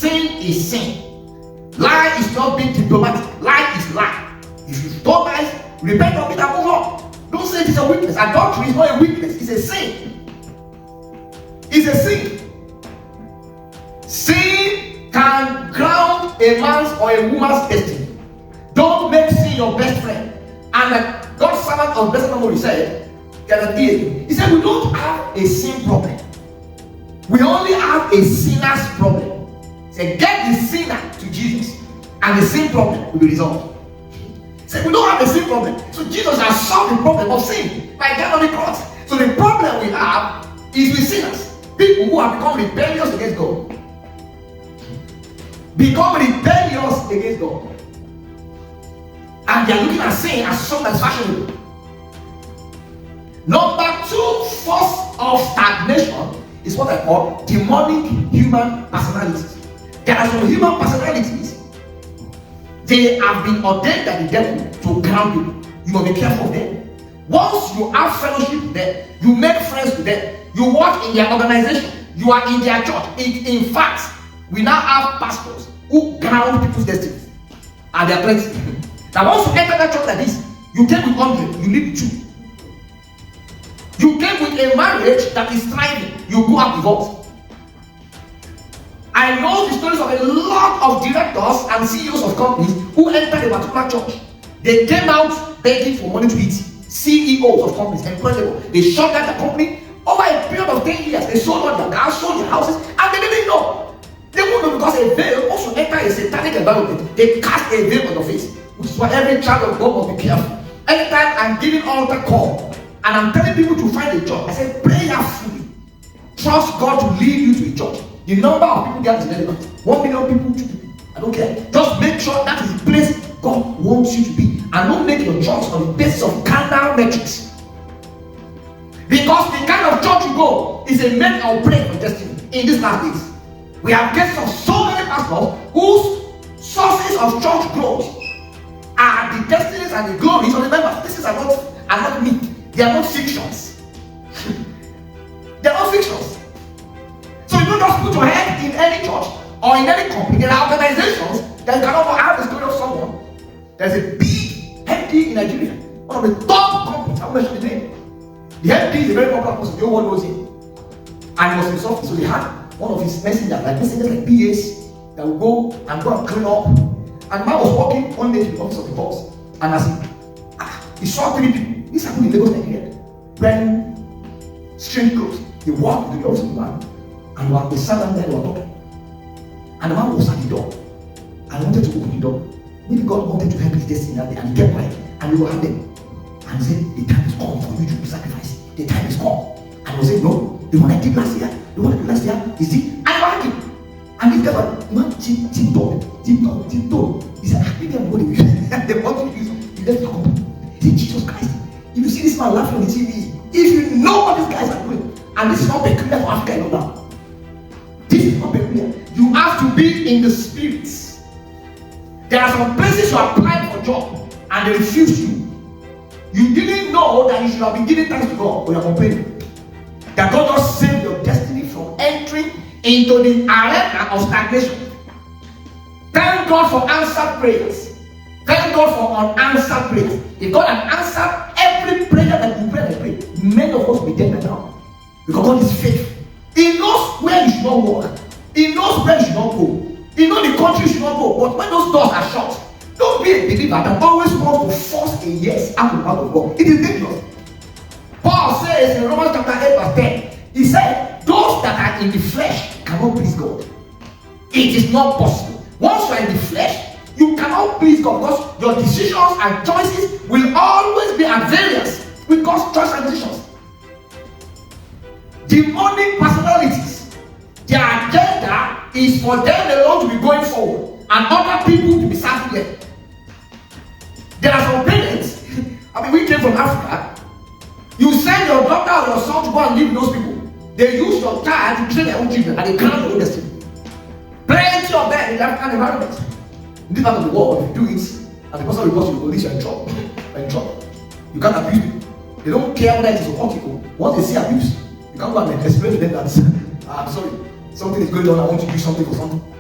sin is sin. Lie is not being diplomatic. Lie is lie. If you don't lie, repent of it and move on. Don't say it is a weakness. Adultery is not a weakness. It's a sin. It's a sin. Sin can ground a man's or a woman's destiny. Don't make sin your best friend. And like God's servant of blessed memory said, he said, we don't have a sin problem. We only have a sinner's problem. He said, get the sinner to Jesus, and the sin problem will be resolved. He said, we don't have a sin problem. So Jesus has solved the problem of sin by death on the cross. So the problem we have is with sinners. People who have become rebellious against God. Become rebellious against God. And they are looking at sin as something that's fashionable. Number 2 force of stagnation is what I call demonic human personalities. There are some human personalities, they have been ordained by the devil to ground you. You must be careful of them. Once you have fellowship with them, you make friends with them, you work in their organization, you are in their church. In fact, we now have pastors who ground people's destiny. And they are plenty. Now once you enter that church like this, you came with 100, you leave with 2. You came with a marriage that is thriving, you go out divorced. I know the stories of a lot of directors and CEOs of companies who entered a particular church. They came out begging for money to eat. CEOs of companies, incredible. They shut down the company. Over a period of 10 years, they sold all their cars, sold their houses, and they didn't know. They wouldn't know because a veil also enter a satanic environment. They cast a veil on your face, which is why every child of God must be careful. Anytime I'm giving altar call, and I'm telling people to find a church, I say prayerfully. Trust God to lead you to a church. The number of people there is irrelevant. 1 million people, 2 people. I don't care. Just make sure that is the place God wants you to be. And don't make your choice on the basis of carnal metrics. Because the kind of church you go is a make or break for destiny in these last days. We have cases of so many pastors whose sources of church growth are the destinies and the glories of the members. These are not me. They are not fictions. They are not fictions. So you don't just put your head in any church or in any company. There are organizations that you cannot have the story of someone. There's a big MD in Nigeria, one of the top companies. I won't mention the name. The MD is a very popular person. No one knows him. And he was in his office, so they had one of his messengers like PAs that would go and clean up. And man was walking one day to the office of the boss, and as he saw 3 people. This happened in Lagos, Nigeria, wearing strange clothes. They walked to the office of the man, and while they sat down there, they were talking. And the man was at the door, and wanted to open the door. Maybe God wanted to help his destiny that day, and he kept quiet, and he will have them. And he said, the time is come for you to be sacrificed. The time is come. And he said, no, the one I did last year, is it? And you are happy. And this guy was not tiptoed. He said, maybe I'm going to use they want to use him. He left the company. He said, Jesus Christ. If you see this man laughing on the TV, if you know what these guys are doing, and this is not peculiar for Africa, you know now. This is not peculiar. You have to be in the spirits. There are some places you applied for a job and they refused you. You didn't know that you should have been giving thanks to God, but you're complaining. That God just saved your destiny from entering into the arena of stagnation. Thank God for answered prayers. Thank God for unanswered prayers. If God had answered every prayer that you pray, many of us will be dead by now. Because God is faithful. He knows where you should not walk. He knows where you should not go. He knows the country you should not go. But when those doors are shut, don't be a believer that always wants to force a yes out of God. It is dangerous. Paul says in Romans chapter 8 verse 10, he said, those that are in the flesh cannot please God. It is not possible. Once you are in the flesh, you cannot please God because your decisions and choices will always be at variance with God's choice and decisions. Demonic personalities, their agenda is for them alone to be going forward and other people to be serving them. There are some parents, we came from Africa. You send your daughter or your son to go and live with those people. They use your child to train their own children and they ground their own destiny. Plenty of them in the African environment. In this part of the world, if you do it, and the person reports you, police, you're in trouble. You're in trouble. You can't abuse people. They don't care whether it is occultical. Once they see abuse, you can't go and explain to them that, I'm sorry, something is going on, I want to do something for something.